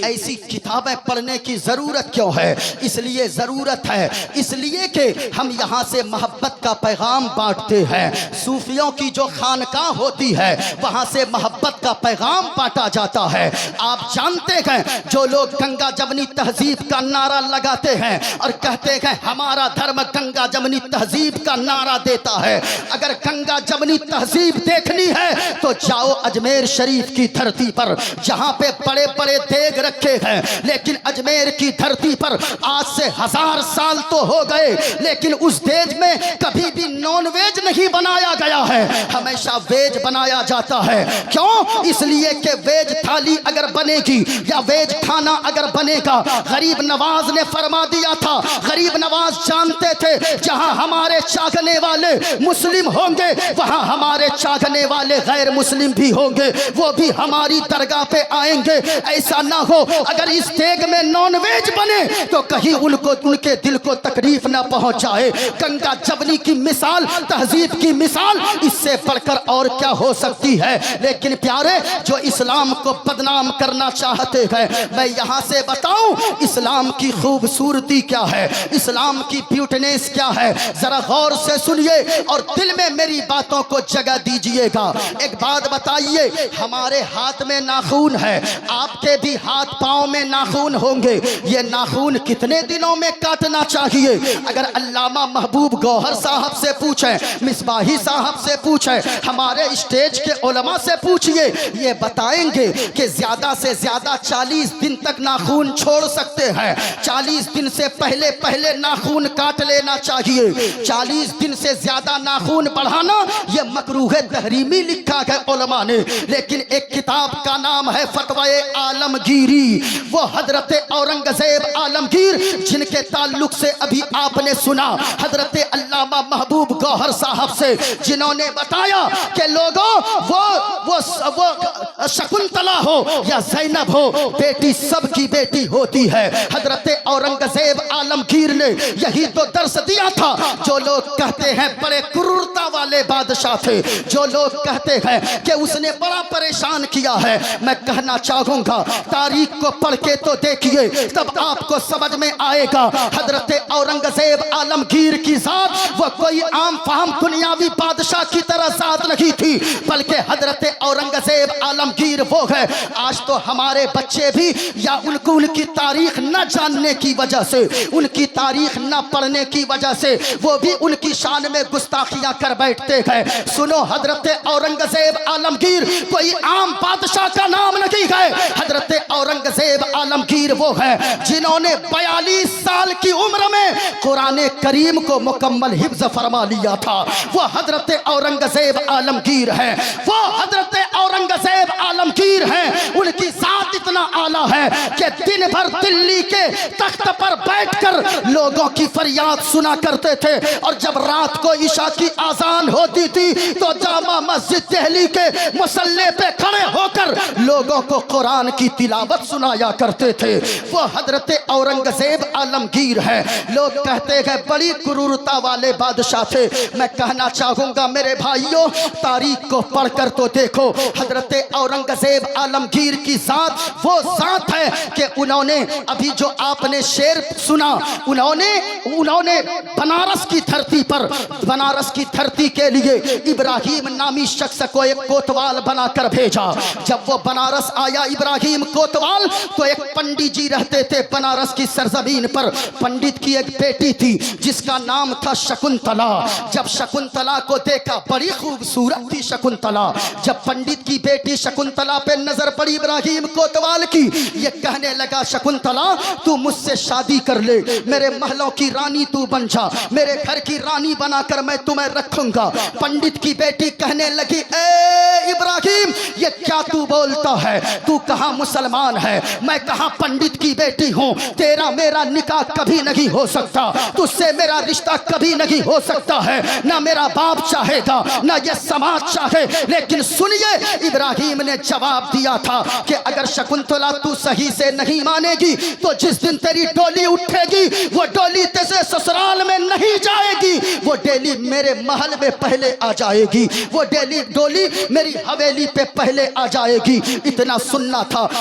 ایسی کتابیں پڑھنے کی ضرورت کیوں ہے؟ اس لیے ضرورت ہے اس لیے کہ ہم یہاں سے محبت کا پیغام بانٹتے ہیں۔ صوفیوں کی جو خانقاہ ہوتی ہے وہاں سے محبت کا پیغام بانٹا جاتا ہے۔ آپ جانتے ہیں جو لوگ گنگا جمنی تہذیب کا نعرہ لگاتے ہیں اور کہتے ہیں ہمارا دھرم گنگا جمنی تہذیب کا نعرہ دیتا ہے، اگر گنگا جمنی تہذیب دیکھنی ہے تو جاؤ اجمیر شریف کی دھرتی پر، جہاں پہ بڑے بڑے دیگ رکھے ہیں، لیکن اجمیر کی دھرتی پر آج سے 1000 سال تو ہو گئے لیکن اس دیگ میں کبھی بھی نان ویج نہیں بنایا گیا ہے، ہمیشہ ویج بنایا جاتا ہے۔ کیوں؟ اس لیے کہ ویج تھالی اگر بنے گی یا ویج کھانا اگر بنے گا، غریب نواز نے فرما دیا تھا، غریب نواز جانتے تھے جہاں ہمارے چاہنے والے مسلم ہوں گے وہاں ہمارے چاہنے والے غیر مسلم بھی ہوں گے، وہ بھی ہماری درگاہ پہ آئیں گے۔ ایسا نہ ہو اگر اس دیگ میں نان ویج بنے تو کہیں ان کے دل کو تکلیف نہ پہنچائے۔ گنگا جمنی کی مثال، تہذیب کی مثال اس سے بڑھ کر اور کیا ہو سکتی ہے؟ لیکن پیارے جو اسلام کو بدنام کرنا چاہتے ہیں، میں یہاں سے بتاؤں اسلام کی خوبصورتی کیا ہے، اسلام کی بیوٹینس کیا ہے، ذرا غور سے سنیے اور دل میں میری باتوں کو جگہ دیجئے گا۔ ایک بات بتائیے، ہمارے ہاتھ میں ناخون ہے، آپ کے بھی ہاتھ پاؤں میں ناخون ہوں گے، یہ ناخون کتنے دنوں میں کاٹنا چاہیے؟ اگر علامہ محبوب گوہر صاحب سے پوچھیں، مصباحی صاحب سے پوچھیں، ہمارے اسٹیج کے علماء سے پوچھئے، یہ بتائیں گے کہ زیادہ سے زیادہ 40 دن تک ناخون چھوڑ سکتے ہیں، 40 دن سے پہلے ناخون کاٹ لینا چاہیے، 40 دن سے زیادہ ناخون بڑھانا یہ مکروہ تحریمی لکھا ہے علماء نے۔ لیکن ایک کتاب کا نام ہے فتوی عالمگیری، وہ حضرت اورنگزیب عالمگیر جن کے تعلق سے ابھی آپ نے سنا حضرت علامہ محبوب گوہر صاحب سے، جنہوں نے بتایا کہ لوگوں وہ شکنتلا ہو یا زینب ہو، بیٹی سب کی بیٹی ہوتی ہے۔ حضرت اورنگزیب عالمگیر نے یہی تو درس دیا تھا۔ جو لوگ کہتے ہیں بڑے کرورتا والے بادشاہ تھے، جو لوگ کہتے ہیں کہ اس نے بڑا پریشان کیا ہے، میں کہنا چاہوں گا تاریخ کو پڑھ کے تو دیکھیے تب آپ کو سمجھ میں آئے گا۔ حضرت اورنگزیب عالمگیر کی ذات وہ کوئی عام فہم دنیاوی بادشاہ کی طرح ذات نہیں تھی، بلکہ حضرت اورنگزیب عالمگیر وہ ہے۔ آج تو ہمارے بچے بھی یا ان کی تاریخ نہ جاننے کی وجہ سے، ان کی تاریخ نہ پڑھنے کی وجہ سے وہ بھی ان کی شان میں گستاخیاں کر بیٹھتے ہیں۔ سنو، حضرت اورنگزیب عالمگیر کوئی عام بادشاہ کا نام نہیں ہے، حضرت اورنگزیب عالمگیر وہ ہے جنہوں نے 42 سال کی عمر میں قرآن کریم کو مکمل حفظ فرما لیا تھا۔ وہ حضرت اورنگزیب عالمگیر ہیں، وہ حضرت اورنگزیب عالمگیر ہیں۔ ان کی ذات اتنا اعلیٰ ہے کہ دن بھر دلی کے تخت پر بیٹھ کر لوگوں کی فریاد سنا کرتے تھے، اور جب رات کو عشاء کی آذان ہوتی تھی تو جامع مسجد دہلی کے مصلی پہ کھڑے ہو کر لوگوں کو قرآن کی تلاوت سنایا کرتے تھے۔ وہ حضرت اورنگزیب عالمگیر ہے۔ لوگ کہتے ہیں بڑی کرورتا والے بادشاہ تھے، میں کہنا چاہوں گا میرے بھائیوں تاریخ کو پڑھ کر تو دیکھو، حضرت اورنگزیب عالمگیر کی ذات وہ ذات ہے کہ انہوں نے ابھی جو آپ نے شعر سنا، انہوں نے بنارس کی دھرتی پر، بنارس کی دھرتی کے لیے ابراہیم نامی شخص کو ایک کوتوال بنا کر بھیجا۔ جب وہ بنارس آیا ابراہیم کوتوال تو ایک پنڈت جی رہتے تھے بنارس کی سرزمین پر۔ پنڈت کی ایک بیٹی تھی جس کا نام تھا شکنتلا۔ جب شکنتلا کو دیکھا، بڑی خوبصورت تھی شکنتلا، جب پنڈت کی بیٹی شکنتلا پہ نظر پڑی ابراہیم کوتوال کی، یہ کہنے لگا شکنتلا تو مجھ سے شادی کر لے، میرے محلوں کی رانی تو بن جا، میرے گھر کی رانی بنا کر میں تمہیں رکھوں گا۔ پنڈت کی بیٹی کہنے لگی اے ابراہیم یہ کیا تو بولتا ہے، تو کہاں مسلمان ہے، میں کہاں پنڈت کی بیٹی ہوں، تیرا میرا نکاح کبھی نہیں ہو سکتا، تجھ سے میرا رشتہ کبھی نہیں ہو سکتا ہے، نہ میرا باپ چاہے گا نہ یہ سماج چاہے۔ لیکن سنیے ابراہیم نے جواب دیا تھا کہ اگر شکنتلا تو صحیح سے نہیں مانے گی تو جس دن تیری ڈولی اٹھے گی وہ ڈولی تیسے سسرال میں نہیں جائے گی، وہ ڈولی میرے محل میں پہلے آ جائے گی، وہ ڈولی میری حویلی پہ پہلے آ جائے گی۔ اتنا سننا تھا۔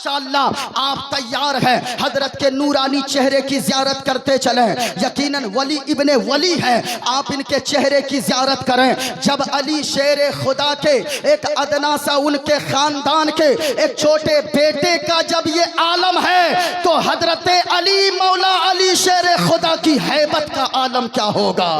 انشاءاللہ آپ تیار ہیں حضرت کے نورانی چہرے کی زیارت کرتے چلیں. یقیناً ولی ابن ولی ہیں, آپ ان کے چہرے کی زیارت کریں. جب علی شیر خدا کے ایک ادنا سا ان کے خاندان کے ایک چھوٹے بیٹے کا جب یہ عالم ہے تو حضرت علی مولا علی شیر خدا کی ہیبت کا عالم کیا ہوگا.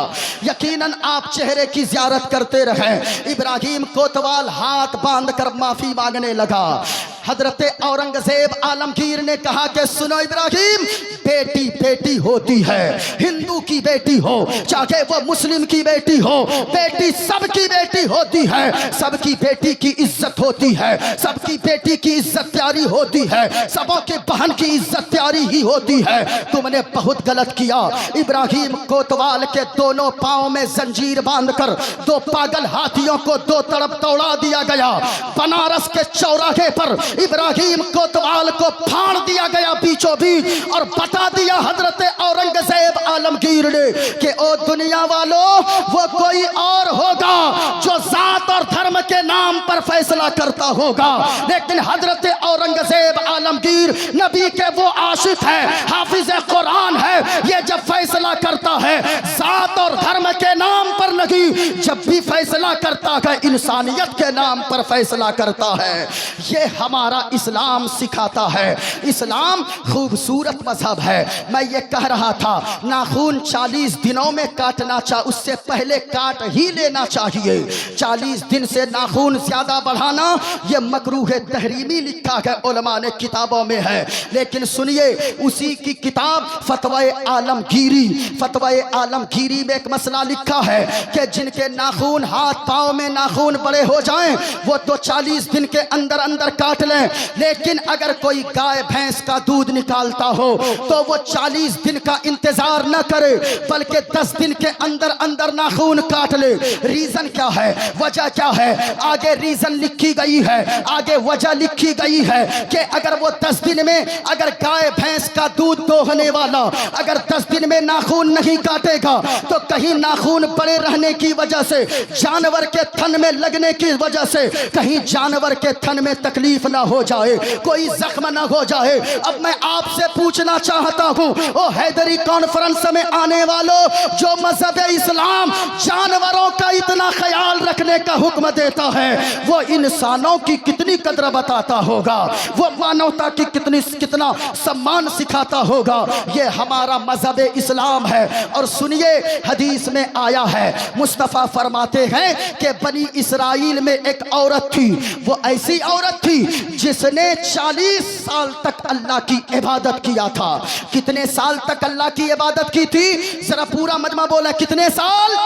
یقیناً آپ چہرے کی زیارت کرتے رہیں. ابراہیم کوتوال ہاتھ باندھ کر معافی مانگنے لگا. حضرت اورنگزیب عالمگیر نے کہا کہ سنو ابراہیم, بیٹی بیٹی ہوتی ہے, ہندو کی بیٹی ہو چاہے وہ مسلم کی بیٹی ہو, بیٹی سب کی بیٹی ہوتی ہے, سب کی بیٹی کی عزت ہوتی ہے, سب کی بیٹی کی عزت پیاری ہوتی ہے, سبوں کے بہن کی عزت پیاری ہی ہوتی ہے. تم نے بہت غلط کیا. ابراہیم کوتوال کے دونوں پاؤں میں زنجیر باندھ کر دو پاگل ہاتھیوں کو دو طرف دوڑا دیا گیا. بنارس کے چوراہے پر ابراہیم کوتوال کو پھاڑ دیا گیا بیچوں بیچ, اور بتا دیا حضرت اورنگزیب عالمگیر نے کہ او دنیا والوں, وہ کوئی اور ہوگا جو ذات اور دھرم کے نام پر فیصلہ کرتا ہوگا, لیکن حضرت اورنگزیب عالمگیر نبی کے وہ عاشق ہے, حافظ قرآن ہے, یہ جب فیصلہ کرتا ہے ذات اور دھرم کے نام پر نہیں, جب بھی فیصلہ کرتا ہے انسانیت کے نام پر فیصلہ کرتا ہے. یہ ہمارا اسلام سکھاتا ہے. اسلام خوبصورت مذہب ہے. میں یہ کہہ رہا تھا ناخون 40 دنوں میں کاٹنا چاہیے, اس سے پہلے کاٹ ہی لینا چاہیے. 40 دن سے ناخون زیادہ بڑھانا یہ مکروہ تحریمی لکھا ہے علماء نے کتابوں میں ہے. لیکن سنیے اسی کی کتاب فتوی عالمگیری, فتوی عالمگیری میں ایک مسئلہ لکھا ہے کہ جن کے ناخون ہاتھ پاؤں میں ناخون بڑے ہو جائیں وہ تو 40 دن کے اندر اندر کاٹ لیں, لیکن اگر کوئی گائے بھینس کا دودھ نکالتا ہو تو وہ 40 دن کا انتظار نہ کرے بلکہ 10 دن کے اندر اندر ناخون کاٹ لے. ریزن کیا ہے, وجہ کیا ہے, آگے ریزن لکھی گئی ہے, آگے وجہ لکھی گئی ہے کہ اگر وہ 10 دن میں اگر گائے بھینس کا دودھ دوہنے والا اگر 10 دن میں ناخون نہیں کاٹے گا تو کہیں ناخون بڑے رہنے کی وجہ سے, جانور کے تھن میں لگنے کی وجہ سے کہیں جانور کے تھن میں تکلیف نہ ہو جائے, کوئی زخم نہ ہو جائے. اب میں آپ سے پوچھنا چاہتا ہوں او حیدری کانفرنس میں آنے والوں جو مذہب اسلام جانوروں کا اتنا خیال رکھنے کا حکم دیتا ہے وہ انسانوں کی کتنی قدر بتاتا ہوگا, وہ مانوتا کی کتنا سمان سکھاتا ہوگا. یہ ہمارا مذہب اسلام ہے. اور سنیے حدیث میں آیا ہے مصطفیٰ فرماتے ہیں کہ بنی اسرائیل میں ایک عورت تھی, وہ ایسی عورت تھی جس نے 40 سال تک اللہ کی عبادت کیا تھا. کتنے سال تک اللہ کی عبادت کی تھی, ذرا پورا مجمع بولا کتنے سال,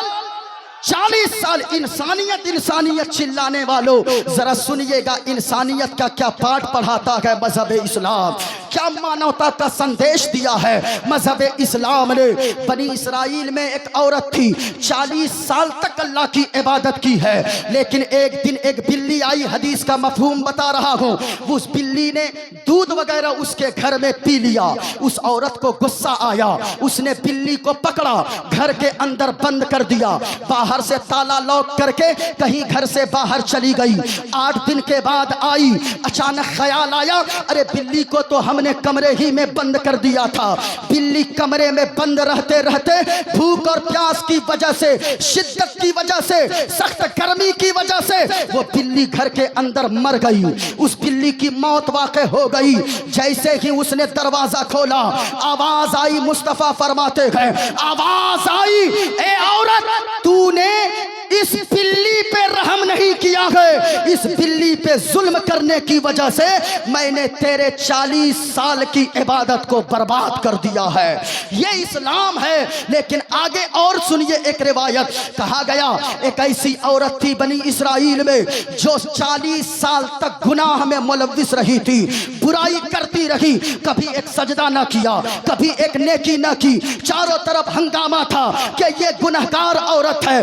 40 سال. انسانیت انسانیت چلانے والوں ذرا سنیے گا انسانیت کا کیا پاٹ پڑھاتا ہے مذہب اسلام, کیا مانوتا کا سندیش دیا ہے مذہب اسلام نے. بنی اسرائیل میں ایک عورت تھی 40 سال تک اللہ کی عبادت کی ہے, لیکن ایک دن ایک بلی آئی, حدیث کا مفہوم بتا رہا ہوں, اس بلی نے دودھ وغیرہ اس کے گھر میں پی لیا. اس عورت کو غصہ آیا, اس نے بلی کو پکڑا, گھر کے اندر بند کر دیا, باہر سے تالا لاک کر کے کہیں گھر سے باہر چلی گئی. 8 دن کے بعد آئی, اچانک خیال آیا ارے بلی کو تو ہم نے کمرے ہی میں بند کر دیا تھا. بلی کمرے میں بند رہتے رہتے بھوک اور پیاس کی وجہ سے, شدت کی وجہ سے, سخت گرمی کی وجہ سے وہ بلی گھر کے اندر مر گئی. اس بلی کی موت واقع ہو گئی. جیسے ہی اس نے دروازہ کھولا آواز آئی, مصطفیٰ فرماتے ہیں آواز آئی اے عورت تو نے اس بلی پہ رحم نہیں کیا ہے, اس بلی پہ ظلم کرنے کی وجہ سے میں نے تیرے 40 سال کی عبادت کو برباد کر دیا ہے. یہ اسلام ہے. لیکن آگے اور سنیے ایک روایت, کہا گیا ایک ایسی عورت تھی بنی اسرائیل میں جو 40 سال تک گناہ میں ملوث رہی تھی, برائی کرتی رہی, کبھی ایک سجدہ نہ کیا, کبھی ایک نیکی نہ کی, چاروں طرف ہنگامہ تھا کہ یہ گنہگار عورت ہے.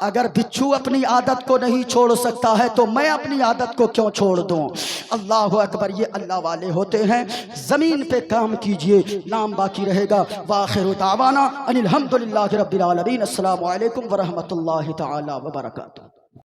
اگر بچھو اپنی عادت کو نہیں چھوڑ سکتا ہے تو میں اپنی عادت کو کیوں چھوڑ دوں؟ اللہ اکبر، یہ اللہ والے ہوتے ہیں۔ زمین پہ کام کیجئے، نام باقی رہے گا۔ وآخر دعوانا ان الحمدللہ رب العالمین۔ السلام علیکم ورحمۃ اللہ تعالی وبرکاتہ۔